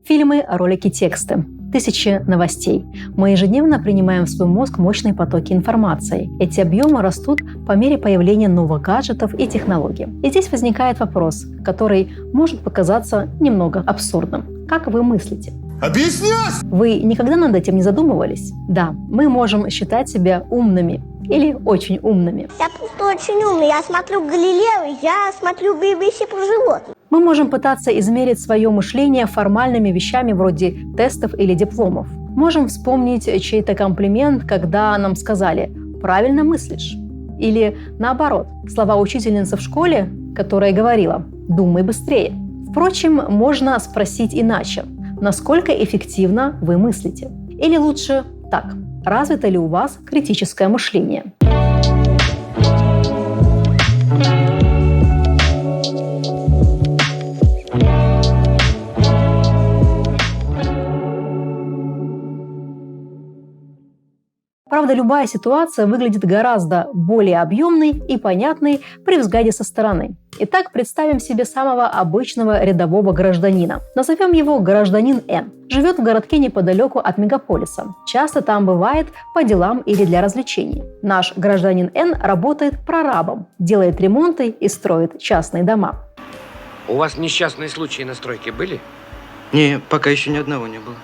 Фильмы, ролики, тексты. Тысячи новостей. Мы ежедневно принимаем в свой мозг мощные потоки информации. Эти объемы растут по мере появления новых гаджетов и технологий. И здесь возникает вопрос, который может показаться немного абсурдным. Как вы мыслите? Объяснять! Вы никогда над этим не задумывались? Да, мы можем считать себя умными или очень умными. Я просто очень умный. Я смотрю Галилео, я смотрю BBC про животных. Мы можем пытаться измерить свое мышление формальными вещами вроде тестов или дипломов. Можем вспомнить чей-то комплимент, когда нам сказали «правильно мыслишь». Или наоборот, слова учительницы в школе, которая говорила «думай быстрее». Впрочем, можно спросить иначе. Насколько эффективно вы мыслите? Или лучше так, развито ли у вас критическое мышление? Правда, любая ситуация выглядит гораздо более объемной и понятной при взгляде со стороны. Итак, представим себе самого обычного рядового гражданина. Назовем его гражданин Н. Живет в городке неподалеку от мегаполиса. Часто там бывает по делам или для развлечений. Наш гражданин Н работает прорабом, делает ремонты и строит частные дома. У вас несчастные случаи на стройке были? Не, пока еще ни одного не было.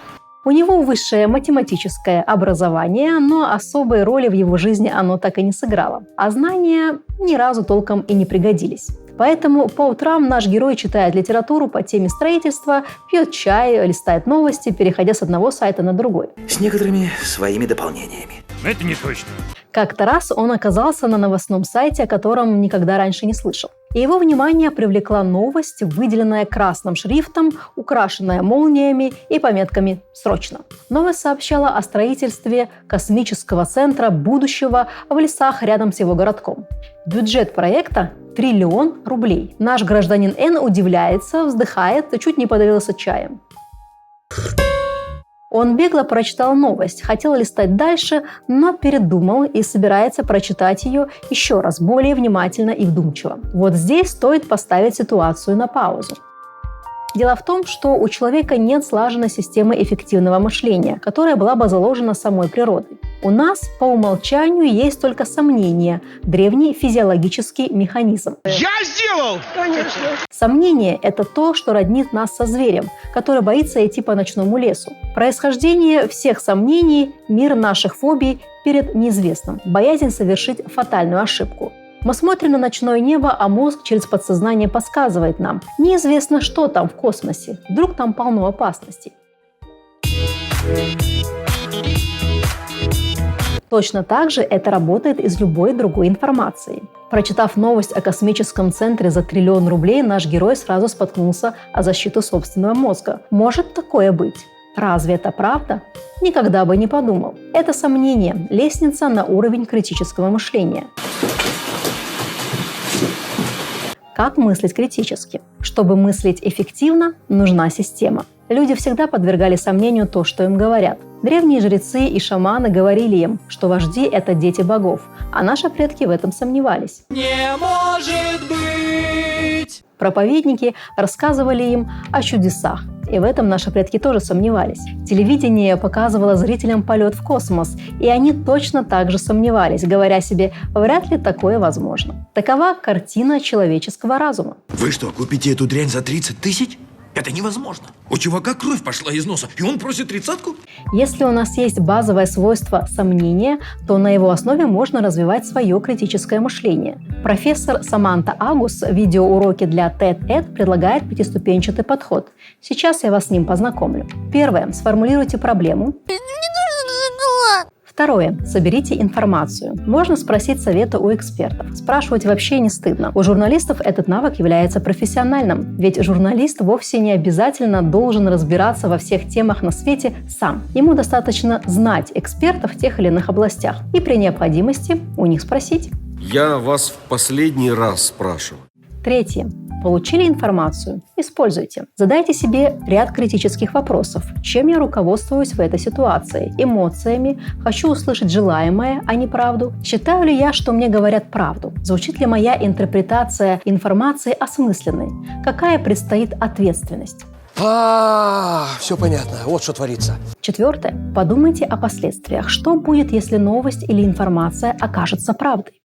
У него высшее математическое образование, но особой роли в его жизни оно так и не сыграло. А знания ни разу толком и не пригодились. Поэтому по утрам наш герой читает литературу по теме строительства, пьет чай, листает новости, переходя с одного сайта на другой. С некоторыми своими дополнениями. Это не точно. Как-то раз он оказался на новостном сайте, о котором никогда раньше не слышал. И его внимание привлекла новость, выделенная красным шрифтом, украшенная молниями и пометками «Срочно». Новость сообщала о строительстве космического центра будущего в лесах рядом с его городком. Бюджет проекта – 1 000 000 000 рублей. Наш гражданин Н удивляется, вздыхает и чуть не подавился чаем. Он бегло прочитал новость, хотел листать дальше, но передумал и собирается прочитать ее еще раз, более внимательно и вдумчиво. Вот здесь стоит поставить ситуацию на паузу. Дело в том, что у человека нет слаженной системы эффективного мышления, которая была бы заложена самой природой. У нас по умолчанию есть только сомнение, древний физиологический механизм. Я сделал! Конечно. Сомнение – это то, что роднит нас со зверем, который боится идти по ночному лесу. Происхождение всех сомнений – мир наших фобий перед неизвестным, боязнь совершить фатальную ошибку. Мы смотрим на ночное небо, а мозг через подсознание подсказывает нам: неизвестно, что там в космосе, вдруг там полно опасностей. Точно так же это работает и с любой другой информацией. Прочитав новость о космическом центре за 1 000 000 000 рублей, наш герой сразу споткнулся о защиту собственного мозга. Может такое быть? Разве это правда? Никогда бы не подумал. Это сомнение, лестница на уровень критического мышления. Как мыслить критически? Чтобы мыслить эффективно, нужна система. Люди всегда подвергали сомнению то, что им говорят. Древние жрецы и шаманы говорили им, что вожди – это дети богов, а наши предки в этом сомневались. Не может быть! Проповедники рассказывали им о чудесах, и в этом наши предки тоже сомневались. Телевидение показывало зрителям полет в космос, и они точно так же сомневались, говоря себе: вряд ли такое возможно. Такова картина человеческого разума. Вы что, купите эту дрянь за 30 тысяч? Это невозможно. У чувака кровь пошла из носа, и он просит 30-ку? Если у нас есть базовое свойство сомнения, то на его основе можно развивать свое критическое мышление. Профессор Саманта Агус в видеоуроке для TED-Ed предлагает 5-ступенчатый подход. Сейчас я вас с ним познакомлю. Первое. Сформулируйте проблему. Второе. Соберите информацию. Можно спросить совета у экспертов. Спрашивать вообще не стыдно. У журналистов этот навык является профессиональным, ведь журналист вовсе не обязательно должен разбираться во всех темах на свете сам. Ему достаточно знать экспертов в тех или иных областях и при необходимости у них спросить. Я вас в последний раз спрашиваю. Третье. Получили информацию? Используйте. Задайте себе ряд критических вопросов. Чем я руководствуюсь в этой ситуации? Эмоциями? Хочу услышать желаемое, а не правду? Считаю ли я, что мне говорят правду? Звучит ли моя интерпретация информации осмысленной? Какая предстоит ответственность? Все понятно. Вот что творится. Четвертое. Подумайте о последствиях. Что будет, если новость или информация окажется правдой?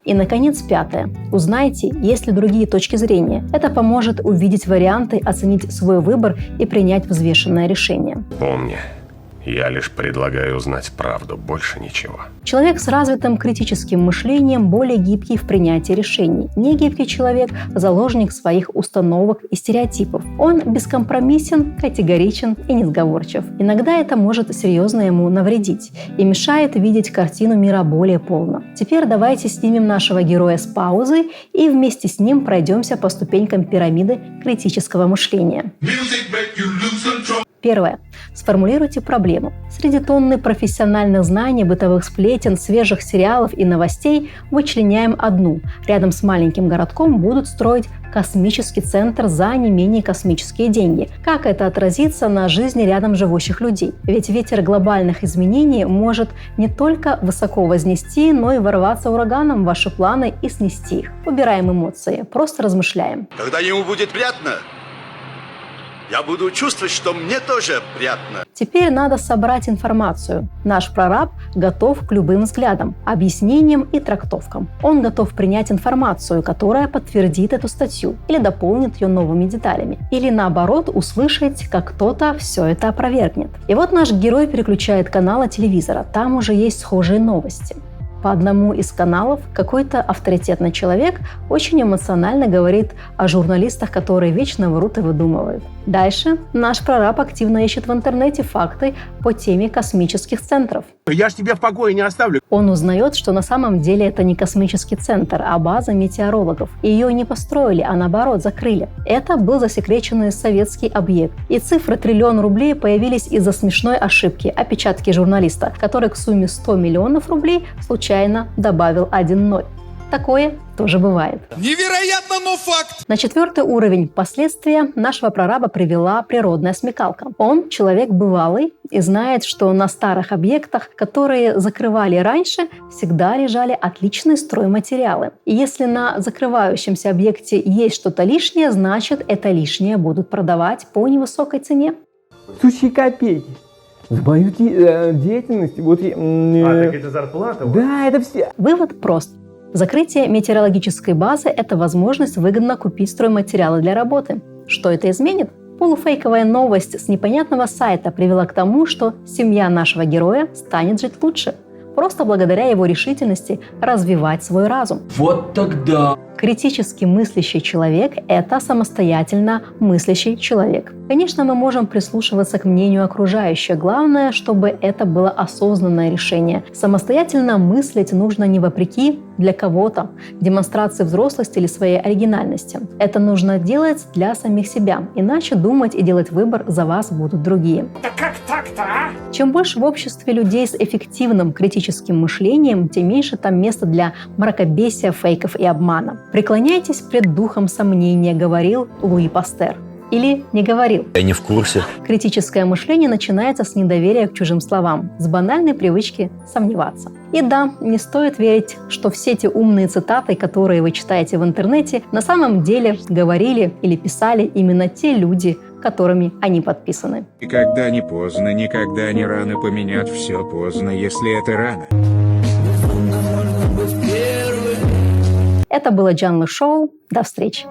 И, наконец, пятое. Узнайте, есть ли другие точки зрения. Это поможет увидеть варианты, оценить свой выбор и принять взвешенное решение. Помни, я лишь предлагаю узнать правду, больше ничего. Человек с развитым критическим мышлением более гибкий в принятии решений. Негибкий человек – заложник своих установок и стереотипов. Он бескомпромиссен, категоричен и несговорчив. Иногда это может серьезно ему навредить и мешает видеть картину мира более полно. Теперь давайте снимем нашего героя с паузы и вместе с ним пройдемся по ступенькам пирамиды критического мышления. Первое. Сформулируйте проблему. Среди тонны профессиональных знаний, бытовых сплетен, свежих сериалов и новостей вычленяем одну. Рядом с маленьким городком будут строить космический центр за не менее космические деньги. Как это отразится на жизни рядом живущих людей? Ведь ветер глобальных изменений может не только высоко вознести, но и ворваться ураганом в ваши планы и снести их. Убираем эмоции, просто размышляем. Когда ему будет приятно, я буду чувствовать, что мне тоже приятно. Теперь надо собрать информацию. Наш прораб готов к любым взглядам, объяснениям и трактовкам. Он готов принять информацию, которая подтвердит эту статью или дополнит ее новыми деталями. Или наоборот, услышать, как кто-то все это опровергнет. И вот наш герой переключает каналы телевизора. Там уже есть схожие новости. По одному из каналов какой-то авторитетный человек очень эмоционально говорит о журналистах, которые вечно врут и выдумывают. Дальше наш прораб активно ищет в интернете факты по теме космических центров. Я ж тебя в покое не оставлю. Он узнает, что на самом деле это не космический центр, а база метеорологов. Ее не построили, а наоборот закрыли. Это был засекреченный советский объект. И цифры 1 триллион рублей появились из-за смешной ошибки, опечатки журналиста, который к сумме 100 миллионов рублей случайно добавил 1 ноль. Такое тоже бывает. Невероятно, но факт. На 4-й уровень последствия нашего прораба привела природная смекалка. Он человек бывалый и знает, что на старых объектах, которые закрывали раньше, всегда лежали отличные стройматериалы. И если на закрывающемся объекте есть что-то лишнее, значит, это лишнее будут продавать по невысокой цене. Сущие копейки. За мою деятельность. Вот, Так это зарплата? Да, это все. Вывод прост. Закрытие метеорологической базы – это возможность выгодно купить стройматериалы для работы. Что это изменит? Полуфейковая новость с непонятного сайта привела к тому, что семья нашего героя станет жить лучше. Просто благодаря его решительности развивать свой разум. Вот тогда. Критически мыслящий человек – это самостоятельно мыслящий человек. Конечно, мы можем прислушиваться к мнению окружающих. Главное, чтобы это было осознанное решение. Самостоятельно мыслить нужно не вопреки для кого-то, демонстрации взрослости или своей оригинальности. Это нужно делать для самих себя. Иначе думать и делать выбор за вас будут другие. Да как так-то, а? Чем больше в обществе людей с эффективным критическим мышлением, тем меньше там места для мракобесия, фейков и обмана. «Преклоняйтесь пред духом сомнения», говорил Луи Пастер. Или не говорил? Я не в курсе. Критическое мышление начинается с недоверия к чужим словам, с банальной привычки сомневаться. И да, не стоит верить, что все эти умные цитаты, которые вы читаете в интернете, на самом деле говорили или писали именно те люди, которыми они подписаны. Никогда не поздно, никогда не рано поменять все поздно, если это рано. Это было Джанлы Шоу. До встречи.